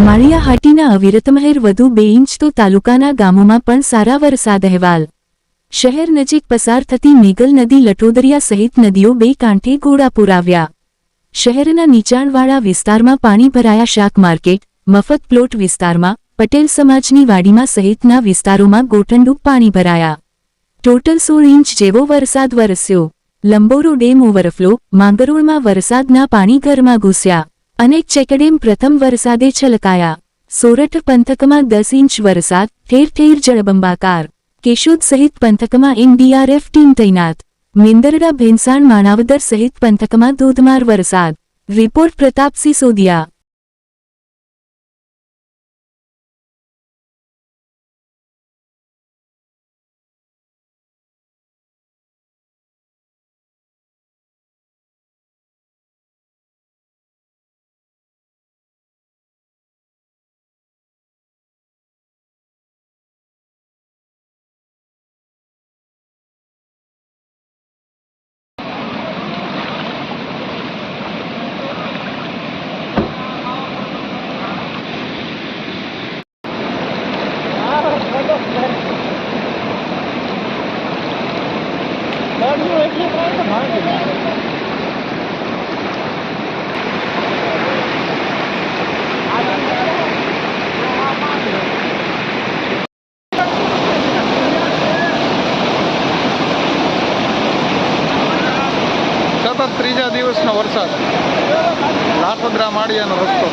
માળિયાહાટીના અવિરત મહેર વધુ 2 ઇંચ તો તાલુકાના ગામોમાં પણ સારા વરસાદ અહેવાલ। શહેર નજીક પસાર થતી મેઘલ નદી લટોદરિયા સહિત નદીઓ 2 કાંઠે ઘોડાપૂર આવ્યા। શહેરના નીચાણવાળા વિસ્તારમાં પાણી ભરાયા। શાક માર્કેટ, મફત પ્લોટ વિસ્તારમાં, પટેલ સમાજની વાડીમાં સહિતના વિસ્તારોમાં ગોઠણડૂબ પાણી ભરાયા। ટોટલ 16 ઇંચ જેવો વરસાદ વરસ્યો। લંબોરો ડેમ ઓવરફ્લો, માંગરોળમાં વરસાદના પાણી ઘરમાં ઘૂસ્યા। અનેક ચેકડેમ પ્રથમ વરસાદે છલકાયા। સોરઠ પંથકમાં 10 ઇંચ વરસાદ, ઠેર ઠેર જળબંબાકાર। કેશોદ સહિત પંથકમાં એનડીઆરએફ ટીમ તૈનાત। મેંદરડા, ભેંસાણ, માણાવદર સહિત પંથકમાં ધોધમાર વરસાદ। રિપોર્ટ પ્રતાપસિંહ સોદિયા। સતત ત્રીજા દિવસનો વરસાદ, લાઠોદરા માળિયાનો રસ્તો।